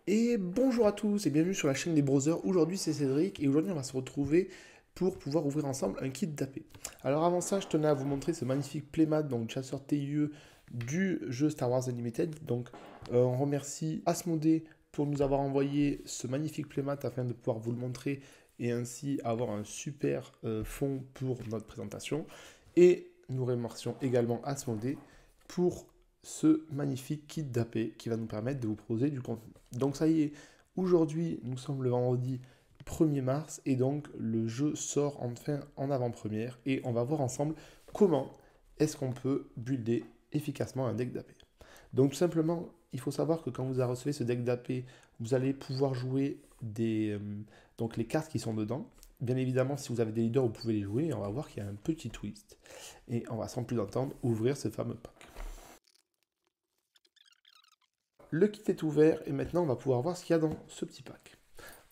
Et bonjour à tous et bienvenue sur la chaîne des browsers. Aujourd'hui c'est Cédric et aujourd'hui on va se retrouver pour pouvoir ouvrir ensemble un kit d'AP. Alors avant ça je tenais à vous montrer ce magnifique playmat, donc chasseur TIE du jeu Star Wars Unlimited. Donc on remercie Asmodée pour nous avoir envoyé ce magnifique playmat afin de pouvoir vous le montrer et ainsi avoir un super fond pour notre présentation. Et nous remercions également Asmodée pour ce magnifique kit d'AP qui va nous permettre de vous proposer du contenu. Donc ça y est, aujourd'hui nous sommes le vendredi 1er mars et donc le jeu sort enfin en avant-première et on va voir ensemble comment est-ce qu'on peut builder efficacement un deck d'AP. Donc tout simplement, il faut savoir que quand vous recevez ce deck d'AP, vous allez pouvoir jouer donc les cartes qui sont dedans. Bien évidemment, si vous avez des leaders, vous pouvez les jouer et on va voir qu'il y a un petit twist. Et on va sans plus attendre ouvrir ce fameux pack. Le kit est ouvert et maintenant on va pouvoir voir ce qu'il y a dans ce petit pack.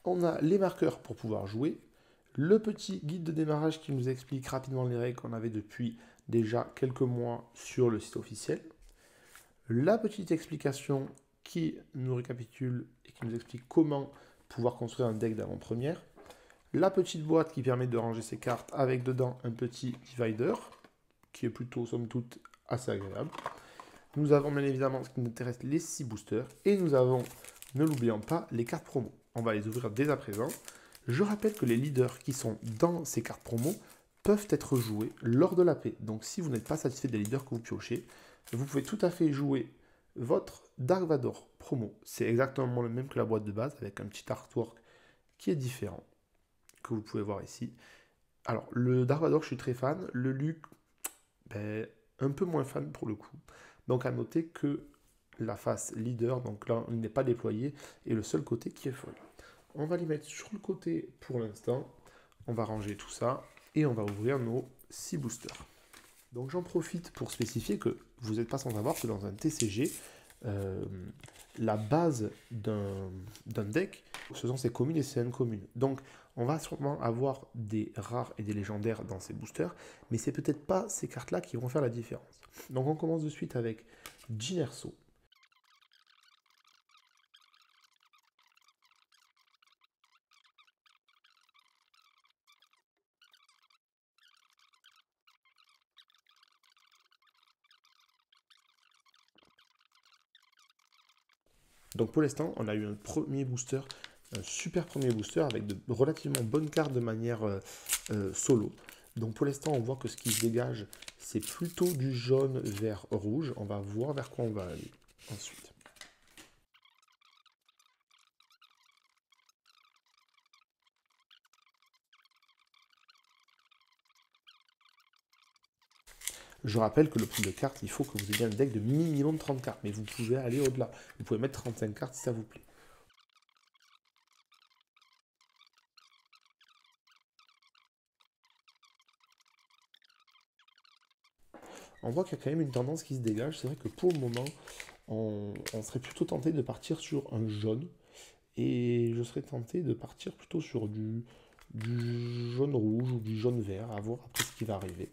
On a les marqueurs pour pouvoir jouer, le petit guide de démarrage qui nous explique rapidement les règles qu'on avait depuis déjà quelques mois sur le site officiel, la petite explication qui nous récapitule et qui nous explique comment pouvoir construire un deck d'avant-première, la petite boîte qui permet de ranger ses cartes avec dedans un petit divider qui est plutôt somme toute assez agréable. Nous avons bien évidemment ce qui nous intéresse, les 6 boosters. Et nous avons, ne l'oublions pas, les cartes promo. On va les ouvrir dès à présent. Je rappelle que les leaders qui sont dans ces cartes promo peuvent être joués lors de la paix. Donc si vous n'êtes pas satisfait des leaders que vous piochez, vous pouvez tout à fait jouer votre Dark Vador promo. C'est exactement le même que la boîte de base avec un petit artwork qui est différent, que vous pouvez voir ici. Alors le Dark Vador, je suis très fan. Le Luke, ben, un peu moins fan pour le coup. Donc à noter que la face leader, donc là il n'est pas déployé, est le seul côté qui est foil. On va les mettre sur le côté pour l'instant. On va ranger tout ça et on va ouvrir nos 6 boosters. Donc j'en profite pour spécifier que vous n'êtes pas sans savoir que dans un TCG, euh, la base d'un deck, ce sont ses communes et ses incommunes. Donc on va sûrement avoir des rares et des légendaires dans ces boosters, mais c'est peut-être pas ces cartes-là qui vont faire la différence. Donc on commence de suite avec Jyn Erso. Donc pour l'instant, on a eu un premier booster, un super premier booster avec de relativement bonnes cartes de manière solo. Donc pour l'instant, on voit que ce qui se dégage, c'est plutôt du jaune vers rouge. On va voir vers quoi on va aller ensuite. Je rappelle que le prix de cartes, il faut que vous ayez un deck de minimum 30 cartes, mais vous pouvez aller au-delà. Vous pouvez mettre 35 cartes si ça vous plaît. On voit qu'il y a quand même une tendance qui se dégage. C'est vrai que pour le moment, on serait plutôt tenté de partir sur un jaune. Et je serais tenté de partir plutôt sur du jaune rouge ou du jaune vert, à voir après ce qui va arriver.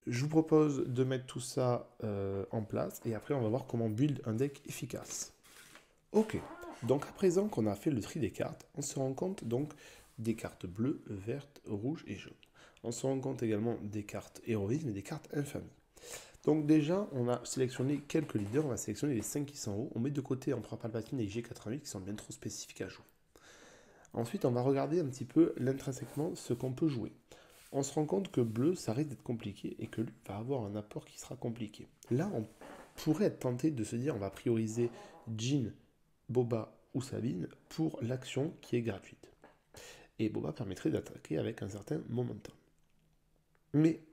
Je vous propose de mettre tout ça en place et après on va voir comment build un deck efficace. Ok, donc à présent qu'on a fait le tri des cartes, on se rend compte donc des cartes bleues, vertes, rouges et jaunes. On se rend compte également des cartes héroïsme et des cartes infamie. Donc déjà, on a sélectionné quelques leaders, on a sélectionné les 5 qui sont en haut, on met de côté Empereur Palpatine et G88 qui sont bien trop spécifiques à jouer. Ensuite, on va regarder un petit peu l'intrinsèquement ce qu'on peut jouer. On se rend compte que bleu, ça risque d'être compliqué et que lui va avoir un apport qui sera compliqué. Là, on pourrait être tenté de se dire on va prioriser Jyn, Boba ou Sabine pour l'action qui est gratuite. Et Boba permettrait d'attaquer avec un certain momentum. Mais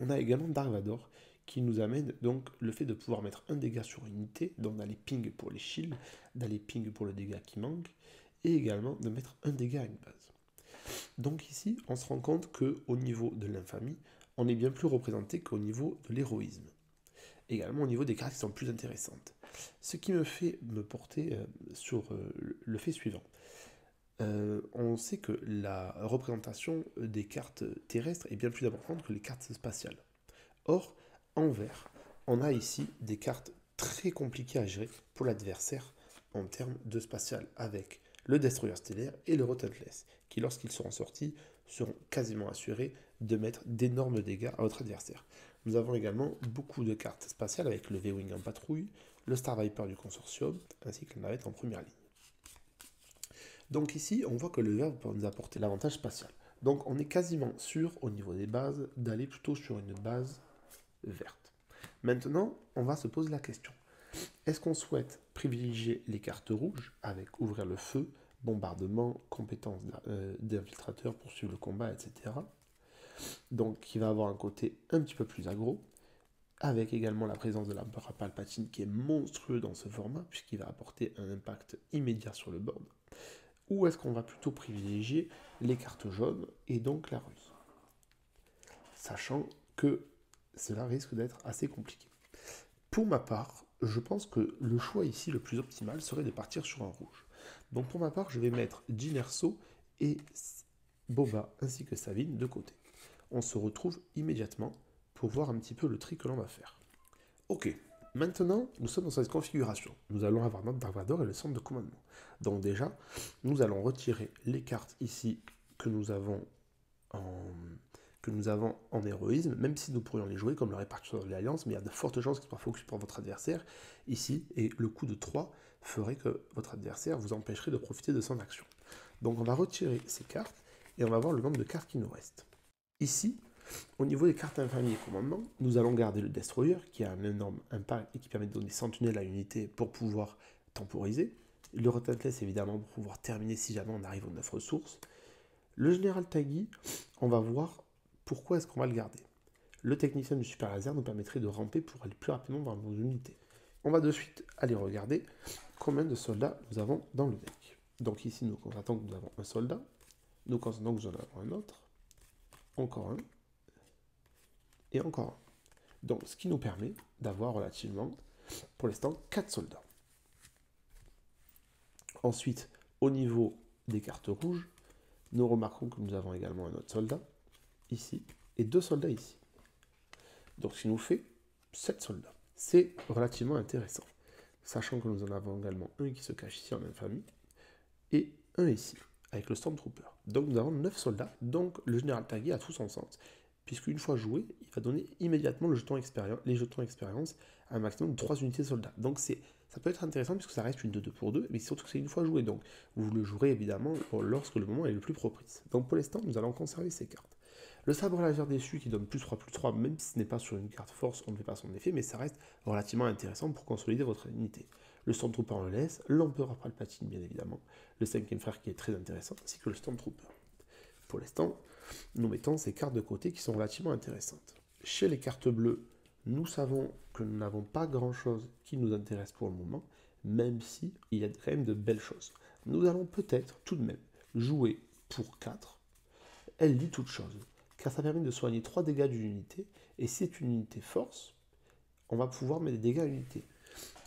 on a également Dark Vador qui nous amène donc le fait de pouvoir mettre un dégât sur une unité, donc d'aller ping pour les shields, d'aller ping pour le dégât qui manque, et également de mettre un dégât à une base. Donc ici, on se rend compte qu'au niveau de l'infamie, on est bien plus représenté qu'au niveau de l'héroïsme. Également au niveau des cartes qui sont plus intéressantes. Ce qui me fait me porter sur le fait suivant. On sait que la représentation des cartes terrestres est bien plus importante que les cartes spatiales. Or, en vert, on a ici des cartes très compliquées à gérer pour l'adversaire en termes de spatial, avec le Destroyer stellaire et le Relentless, qui lorsqu'ils seront sortis, seront quasiment assurés de mettre d'énormes dégâts à votre adversaire. Nous avons également beaucoup de cartes spatiales avec le V-Wing en patrouille, le Star Viper du consortium, ainsi que la navette en première ligne. Donc ici, on voit que le vert peut nous apporter l'avantage spatial. Donc on est quasiment sûr, au niveau des bases, d'aller plutôt sur une base verte. Maintenant, on va se poser la question. Est-ce qu'on souhaite privilégier les cartes rouges, avec ouvrir le feu, bombardement, compétences d'infiltrateur pour suivre le combat, etc. Donc qui va avoir un côté un petit peu plus aggro, avec également la présence de l'Empereur Palpatine qui est monstrueux dans ce format, puisqu'il va apporter un impact immédiat sur le board. Ou est-ce qu'on va plutôt privilégier les cartes jaunes et donc la ruse, sachant que cela risque d'être assez compliqué. Pour ma part, je pense que le choix ici le plus optimal serait de partir sur un rouge. Donc pour ma part, je vais mettre Jyn Erso et Boba ainsi que Sabine de côté. On se retrouve immédiatement pour voir un petit peu le tri que l'on va faire. Ok, maintenant nous sommes dans cette configuration. Nous allons avoir notre Dark Vador et le centre de commandement. Donc déjà, nous allons retirer les cartes ici que nous avons en héroïsme, même si nous pourrions les jouer comme le répartiteur de l'Alliance, mais il y a de fortes chances qu'il soit focus pour votre adversaire ici, et le coup de 3 ferait que votre adversaire vous empêcherait de profiter de son action. Donc on va retirer ces cartes, et on va voir le nombre de cartes qui nous restent. Ici, au niveau des cartes infamie et commandement, nous allons garder le Destroyer, qui a un énorme impact et qui permet de donner sentinelle à l'unité pour pouvoir temporiser. Le Relentless, évidemment, pour pouvoir terminer si jamais on arrive aux 9 ressources. Le Général Tagui, on va voir pourquoi est-ce qu'on va le garder. Le technicien du super laser nous permettrait de ramper pour aller plus rapidement dans nos unités. On va de suite aller regarder combien de soldats nous avons dans le deck. Donc ici, nous constatons que nous avons un soldat. Nous constatons que nous en avons un autre. Encore un. Et encore un. Donc ce qui nous permet d'avoir relativement, pour l'instant, 4 soldats. Ensuite, au niveau des cartes rouges, nous remarquons que nous avons également un autre soldat, ici, et 2 soldats ici. Donc ce qui nous fait 7 soldats. C'est relativement intéressant, sachant que nous en avons également un qui se cache ici en infamie, et un ici, avec le Stormtrooper. Donc nous avons 9 soldats, donc le Général Tagui a tout son sens, puisqu'une fois joué, il va donner immédiatement les jetons expérience à un maximum de 3 unités de soldats. Donc ça peut être intéressant puisque ça reste une 2-2 pour 2, mais surtout que c'est une fois joué, donc vous le jouerez évidemment lorsque le moment est le plus propice. Donc pour l'instant, nous allons conserver ces cartes. Le sabre laser déçu qui donne +3/+3, même si ce n'est pas sur une carte force, on ne fait pas son effet, mais ça reste relativement intéressant pour consolider votre unité. Le Stormtrooper on le laisse, l'Empereur Palpatine bien évidemment, le 5e frère qui est très intéressant, ainsi que le Stormtrooper. Pour l'instant, nous mettons ces cartes de côté qui sont relativement intéressantes. Chez les cartes bleues, nous savons que nous n'avons pas grand-chose qui nous intéresse pour le moment, même si il y a quand même de belles choses. Nous allons peut-être tout de même jouer pour 4. Elle dit toute chose, car ça permet de soigner 3 dégâts d'une unité, et si c'est une unité force, on va pouvoir mettre des dégâts à unité.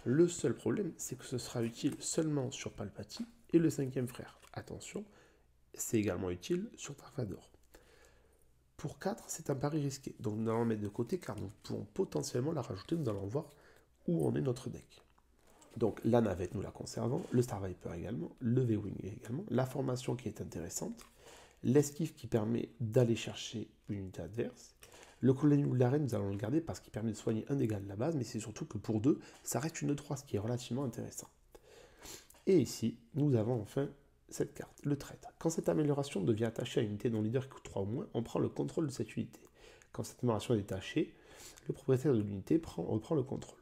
Le seul problème, c'est que ce sera utile seulement sur Palpatine et le 5e frère. Attention, c'est également utile sur Dark Vador. Pour 4, c'est un pari risqué, donc nous allons le mettre de côté car nous pouvons potentiellement la rajouter, nous allons voir où en est notre deck. Donc la navette, nous la conservons, le Star Viper également, le V-Wing également, la formation qui est intéressante, l'esquive qui permet d'aller chercher une unité adverse, le colonel de l'arène, nous allons le garder parce qu'il permet de soigner un dégât de la base, mais c'est surtout que pour 2, ça reste une 3, ce qui est relativement intéressant. Et ici, nous avons enfin cette carte, le traître. Quand cette amélioration devient attachée à une unité dont le leader coûte 3 ou moins, on prend le contrôle de cette unité. Quand cette amélioration est détachée, le propriétaire de l'unité reprend le contrôle.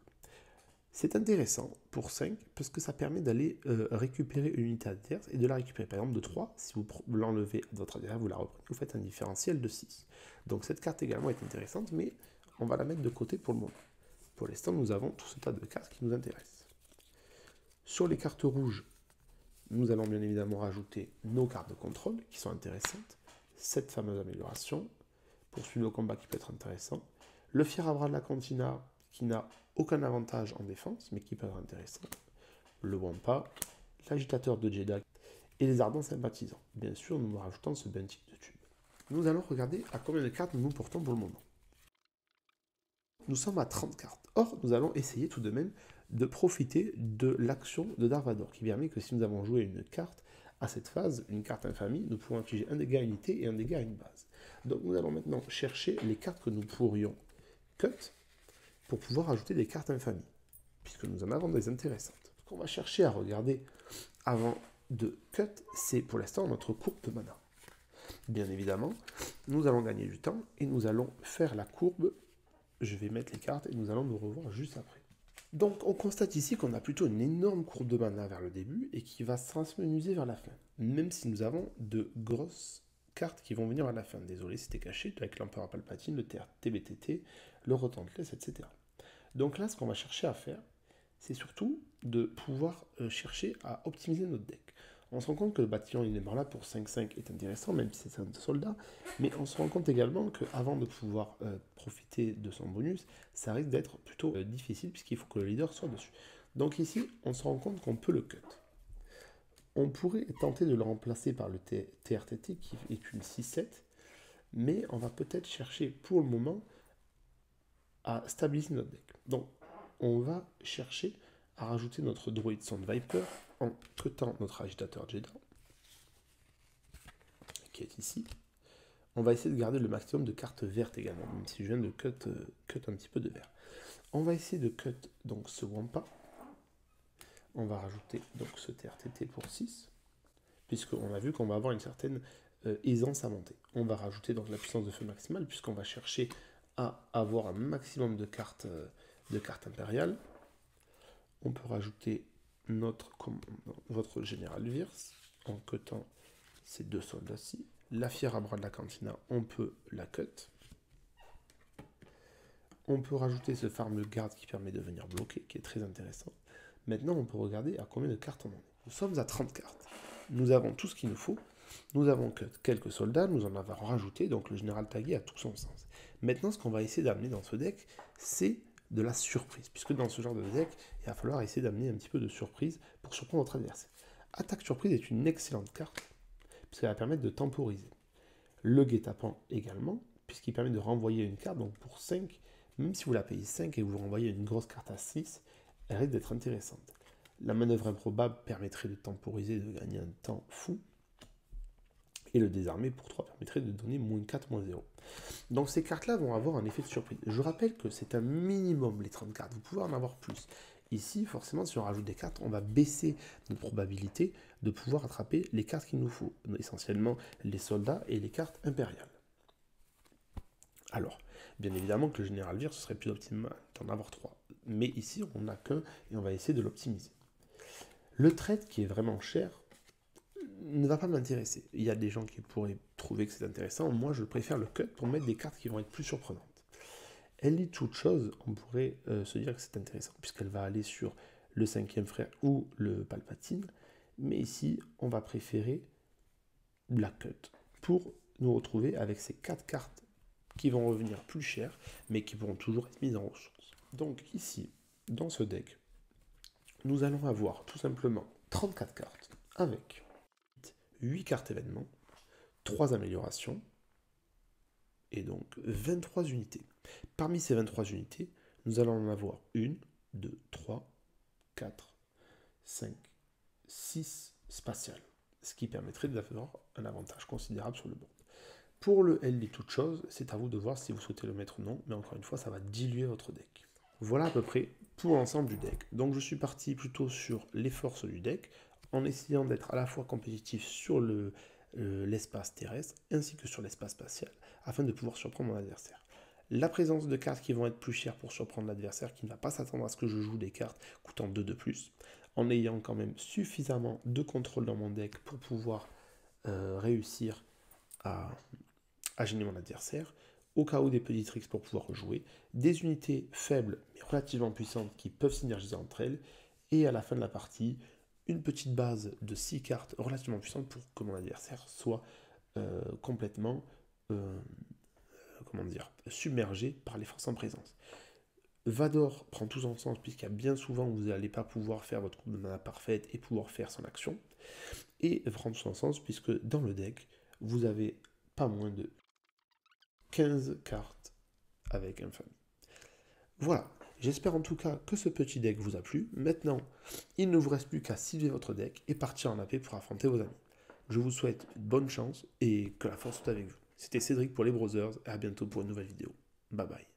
C'est intéressant pour 5 parce que ça permet d'aller récupérer une unité adverse et de la récupérer. Par exemple de 3, si vous l'enlevez à votre adversaire, vous la reprenez, vous faites un différentiel de 6. Donc cette carte également est intéressante, mais on va la mettre de côté pour le moment. Pour l'instant, nous avons tout ce tas de cartes qui nous intéressent. Sur les cartes rouges, nous allons bien évidemment rajouter nos cartes de contrôle qui sont intéressantes. Cette fameuse amélioration, poursuivre le combat qui peut être intéressant. Le Fier-à-Bras de la Cantina qui n'a aucun avantage en défense, mais qui peut être intéressant. Le Wampa, l'agitateur de Jeddah et les ardents sympathisants. Bien sûr, nous rajoutons ce Bunting de tube. Nous allons regarder à combien de cartes nous nous portons pour le moment. Nous sommes à 30 cartes. Or, nous allons essayer tout de même de profiter de l'action de Dark Vador, qui permet que si nous avons joué une carte à cette phase, une carte infamie, nous pouvons infliger un dégât à unité et un dégât à une base. Donc nous allons maintenant chercher les cartes que nous pourrions cut pour pouvoir ajouter des cartes infamie, puisque nous en avons des intéressantes. Ce qu'on va chercher à regarder avant de cut, c'est pour l'instant notre courbe de mana. Bien évidemment, nous allons gagner du temps et nous allons faire la courbe. Je vais mettre les cartes et nous allons nous revoir juste après. Donc on constate ici qu'on a plutôt une énorme courbe de mana vers le début et qui va s'amenuiser vers la fin. Même si nous avons de grosses cartes qui vont venir à la fin. Désolé, c'était caché avec l'Empereur Palpatine, le TBTT, le Retentless, etc. Donc là, ce qu'on va chercher à faire, c'est surtout de pouvoir chercher à optimiser notre deck. On se rend compte que le bâtiment là pour 5-5 est intéressant, même si c'est un soldat, mais on se rend compte également qu'avant de pouvoir profiter de son bonus, ça risque d'être plutôt difficile, puisqu'il faut que le leader soit dessus. Donc ici, on se rend compte qu'on peut le cut. On pourrait tenter de le remplacer par le TRTT, qui est une 6-7, mais on va peut-être chercher pour le moment à stabiliser notre deck. Donc, on va chercher à rajouter notre Droid Sound Viper en cutant notre agitateur Jeddah, qui est ici. On va essayer de garder le maximum de cartes vertes également, même si je viens de cut un petit peu de vert. On va essayer de cut donc ce Wampa. On va rajouter donc ce TRTT pour 6, puisqu'on a vu qu'on va avoir une certaine aisance à monter. On va rajouter donc la puissance de feu maximale, puisqu'on va chercher à avoir un maximum de cartes impériales. On peut rajouter votre général Wirth en cutant ces deux soldats-ci. La Fier-à-Bras de la Cantina, on peut la cut. On peut rajouter ce farm de garde qui permet de venir bloquer, qui est très intéressant. Maintenant, on peut regarder à combien de cartes on en est. Nous sommes à 30 cartes. Nous avons tout ce qu'il nous faut. Nous avons cut quelques soldats, nous en avons rajouté, donc le général tagué a tout son sens. Maintenant, ce qu'on va essayer d'amener dans ce deck, c'est de la surprise, puisque dans ce genre de deck, il va falloir essayer d'amener un petit peu de surprise pour surprendre votre adversaire. Attaque surprise est une excellente carte, puisqu'elle va permettre de temporiser. Le guet-apens également, puisqu'il permet de renvoyer une carte, donc pour 5, même si vous la payez 5 et vous renvoyez une grosse carte à 6, elle risque d'être intéressante. La manœuvre improbable permettrait de temporiser et de gagner un temps fou. Et le désarmé pour 3 permettrait de donner -4, -0. Donc ces cartes-là vont avoir un effet de surprise. Je rappelle que c'est un minimum les 30 cartes, vous pouvez en avoir plus. Ici, forcément, si on rajoute des cartes, on va baisser notre probabilité de pouvoir attraper les cartes qu'il nous faut, essentiellement les soldats et les cartes impériales. Alors, bien évidemment que le général Wirth, ce serait plus optimal d'en avoir 3. Mais ici, on n'a qu'un et on va essayer de l'optimiser. Le trade qui est vraiment cher ne va pas m'intéresser. Il y a des gens qui pourraient trouver que c'est intéressant. Moi, je préfère le cut pour mettre des cartes qui vont être plus surprenantes. Elle dit toute chose, on pourrait se dire que c'est intéressant, puisqu'elle va aller sur le 5e frère ou le Palpatine. Mais ici, on va préférer la cut pour nous retrouver avec ces 4 cartes qui vont revenir plus chères, mais qui pourront toujours être mises en ressources. Donc ici, dans ce deck, nous allons avoir tout simplement 34 cartes avec 8 cartes événements, 3 améliorations, et donc 23 unités. Parmi ces 23 unités, nous allons en avoir 1, 2, 3, 4, 5, 6 spatiales, ce qui permettrait d'avoir un avantage considérable sur le board. Pour le L dit toute chose, c'est à vous de voir si vous souhaitez le mettre ou non, mais encore une fois, ça va diluer votre deck. Voilà à peu près pour l'ensemble du deck. Donc je suis parti plutôt sur les forces du deck, en essayant d'être à la fois compétitif sur l'espace terrestre ainsi que sur l'espace spatial, afin de pouvoir surprendre mon adversaire. La présence de cartes qui vont être plus chères pour surprendre l'adversaire, qui ne va pas s'attendre à ce que je joue des cartes coûtant 2 de plus, en ayant quand même suffisamment de contrôle dans mon deck pour pouvoir réussir à gêner mon adversaire, au cas où des petits tricks pour pouvoir jouer, des unités faibles mais relativement puissantes qui peuvent synergiser entre elles, et à la fin de la partie, une petite base de 6 cartes relativement puissantes pour que mon adversaire soit complètement submergé par les forces en présence. Vador prend tout son sens puisqu'il y a bien souvent où vous n'allez pas pouvoir faire votre coupe de mana parfaite et pouvoir faire son action. Et prend tout son sens puisque dans le deck, vous avez pas moins de 15 cartes avec Infamy. Voilà, j'espère en tout cas que ce petit deck vous a plu. Maintenant, il ne vous reste plus qu'à cibler votre deck et partir en AP pour affronter vos amis. Je vous souhaite bonne chance et que la force soit avec vous. C'était Cédric pour les Brothers et à bientôt pour une nouvelle vidéo. Bye bye.